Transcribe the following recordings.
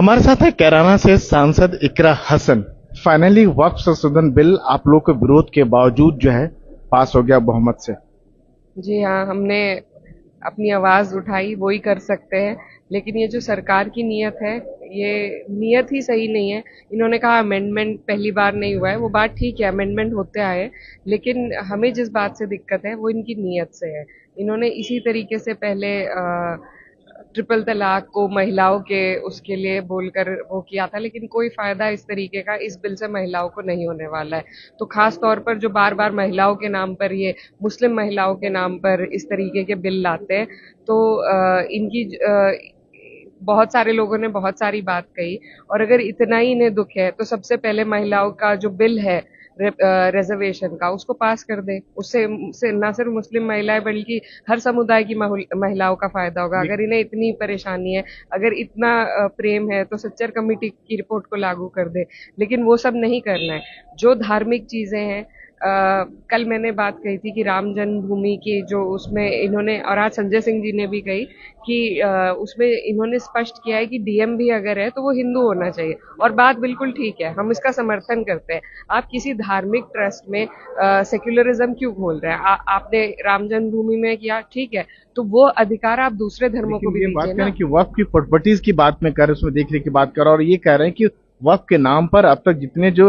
हमारे साथ है कैराना से सांसद इकरा हसन। फाइनली वक्फ संशोधन बिल आप लोग के विरोध के बावजूद जो है पास हो गया बहुमत से। जी हाँ, हमने अपनी आवाज उठाई, वो ही कर सकते हैं। लेकिन ये जो सरकार की नीयत है, ये नीयत ही सही नहीं है। इन्होंने कहा अमेंडमेंट पहली बार नहीं हुआ है, वो बात ठीक है, अमेंडमेंट होते आए, लेकिन हमें जिस बात से दिक्कत है वो इनकी नीयत से है। इन्होंने इसी तरीके से पहले ट्रिपल तलाक को महिलाओं के उसके लिए बोलकर वो किया था, लेकिन कोई फायदा इस तरीके का इस बिल से महिलाओं को नहीं होने वाला है। तो खास तौर पर जो बार बार महिलाओं के नाम पर, ये मुस्लिम महिलाओं के नाम पर इस तरीके के बिल लाते हैं, तो इनकी बहुत सारे लोगों ने बहुत सारी बात कही। और अगर इतना ही इन्हें दुख है तो सबसे पहले महिलाओं का जो बिल है रिजर्वेशन का, उसको पास कर दे। उससे ना सिर्फ मुस्लिम महिलाएं बल्कि हर समुदाय की महिलाओं का फायदा होगा। अगर इन्हें इतनी परेशानी है, अगर इतना प्रेम है, तो सच्चर कमेटी की रिपोर्ट को लागू कर दे। लेकिन वो सब नहीं करना है। जो धार्मिक चीजें हैं, कल मैंने बात कही थी कि राम जन्मभूमि की जो उसमें इन्होंने, और आज संजय सिंह जी ने भी कही कि उसमें इन्होंने स्पष्ट किया है कि डीएम भी अगर है तो वो हिंदू होना चाहिए। और बात बिल्कुल ठीक है, हम इसका समर्थन करते हैं। आप किसी धार्मिक ट्रस्ट में सेक्युलरिज्म क्यों बोल रहे हैं? आपने राम जन्मभूमि में किया, ठीक है, तो वो अधिकार आप दूसरे धर्मों को भी ये बात दीजिए करें ना। कि वक्फ की प्रॉपर्टीज की बात में कर, उसमें देखने की बात कर, और ये कह रहे हैं कि वक्फ के नाम पर अब तक जितने जो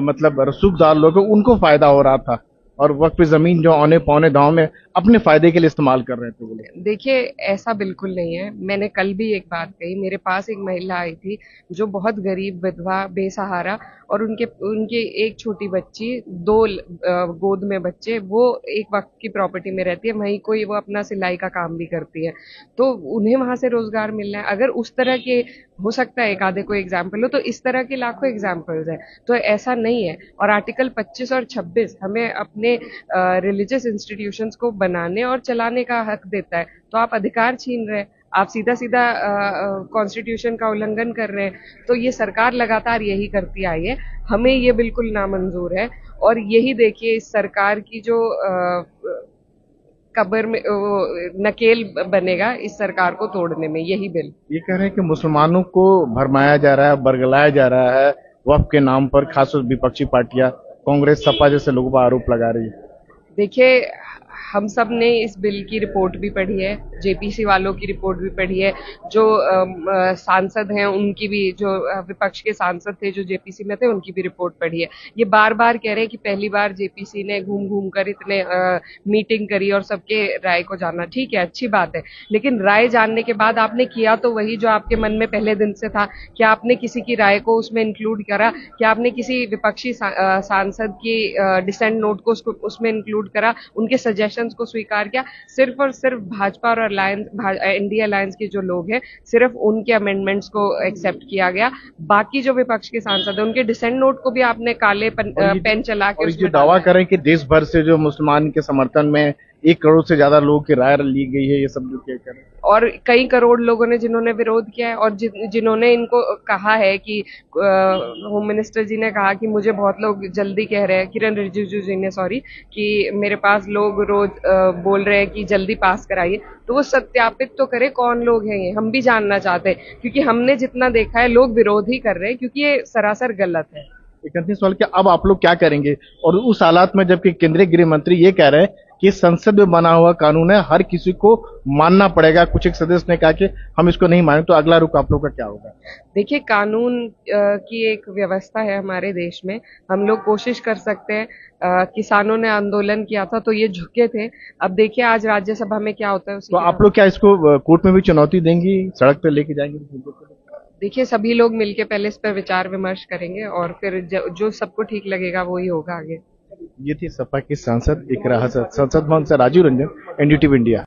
मतलब रसूखदार लोग हैं उनको फायदा हो रहा था, और वक्फ पे जमीन जो औने पौने दांव में अपने फायदे के लिए इस्तेमाल कर रहे थे वो लोग। देखिए, ऐसा बिल्कुल नहीं है। मैंने कल भी एक बात कही, मेरे पास एक महिला आई थी जो बहुत गरीब, विधवा, बेसहारा, और उनके उनके एक छोटी बच्ची, दो गोद में बच्चे, वो एक वक्त की प्रॉपर्टी में रहती है, वहीं कोई वो अपना सिलाई का काम भी करती है। तो उन्हें वहां से रोजगार मिलना है। अगर उस तरह के, हो सकता है एक आधे कोई एग्जाम्पल हो, तो इस तरह के लाखों एग्जाम्पल्स है। तो ऐसा नहीं है। और आर्टिकल 25 और 26 हमें अपने रिलीजियस इंस्टीट्यूशंस को बनाने और चलाने का हक देता है। तो आप अधिकार छीन रहे हैं, आप सीधा सीधा कॉन्स्टिट्यूशन का उल्लंघन कर रहे हैं। तो ये सरकार लगातार यही करती आई है, हमें ये बिल्कुल नामंजूर है। और यही देखिए, इस सरकार की जो कब्र में नकेल बनेगा इस सरकार को तोड़ने में, यही बिल। ये कह रहे हैं कि मुसलमानों को भरमाया जा रहा है, बरगलाया जा रहा है वक्फ के नाम पर, खासकर विपक्षी पार्टियां कांग्रेस सपा जैसे लोगों पर आरोप लगा रही है। देखिए, हम सब ने इस बिल की रिपोर्ट भी पढ़ी है, जेपीसी वालों की रिपोर्ट भी पढ़ी है, जो सांसद हैं उनकी भी, जो विपक्ष के सांसद थे जो जेपीसी में थे उनकी भी रिपोर्ट पढ़ी है। ये बार बार कह रहे हैं कि पहली बार जेपीसी ने घूम घूम कर इतने मीटिंग करी और सबके राय को जाना, ठीक है, अच्छी बात है। लेकिन राय जानने के बाद आपने किया तो वही जो आपके मन में पहले दिन से था। क्या आपने किसी की राय को उसमें इंक्लूड करा? क्या आपने किसी विपक्षी सांसद की डिसेंट नोट को उसमें इंक्लूड करा, उनके सजेशंस को स्वीकार किया? सिर्फ और सिर्फ भाजपा और एनडीए अलायंस के जो लोग हैं, सिर्फ उनके अमेंडमेंट्स को एक्सेप्ट किया गया। बाकी जो विपक्ष के सांसद हैं उनके डिसेंट नोट को भी आपने काले पेन चला के और जो उसमें दावा डाला है। करें कि देश भर से जो मुसलमान के समर्थन में 1 करोड़ से ज्यादा लोगों की राय ली गई है, ये सब जो क्या करें। और कई करोड़ लोगों ने जिन्होंने विरोध किया है, और जिन्होंने इनको कहा है कि होम मिनिस्टर जी ने कहा कि मुझे बहुत लोग जल्दी कह रहे हैं, किरण रिजिजू जी ने, सॉरी, कि मेरे पास लोग रोज बोल रहे हैं कि जल्दी पास कराइए। तो वो सत्यापित तो करे कौन लोग हैं, ये हम भी जानना चाहते हैं, क्योंकि हमने जितना देखा है लोग विरोध ही कर रहे हैं, क्योंकि ये सरासर गलत है। एक अंतिम सवाल, क्या अब आप लोग क्या करेंगे और उस हालात में जबकि केंद्रीय गृह मंत्री ये कह रहे हैं कि संसद में बना हुआ कानून है, हर किसी को मानना पड़ेगा, कुछ एक सदस्य ने कहा कि हम इसको नहीं माने, तो अगला रुख आप लोग का क्या होगा? देखिए, कानून की एक व्यवस्था है हमारे देश में, हम लोग कोशिश कर सकते हैं। किसानों ने आंदोलन किया था तो ये झुके थे। अब देखिए आज राज्यसभा में क्या होता है, उसी तो के आप लोग क्या इसको कोर्ट में भी चुनौती देंगी, सड़क पर लेके जाएंगे? देखिए, सभी लोग मिलके पहले इस पर विचार विमर्श करेंगे, और फिर जो सबको ठीक लगेगा वही होगा आगे। ये थी सपा की सांसद इकरा हसन, संसद भवन से राजीव रंजन, एनडीटीवी इंडिया।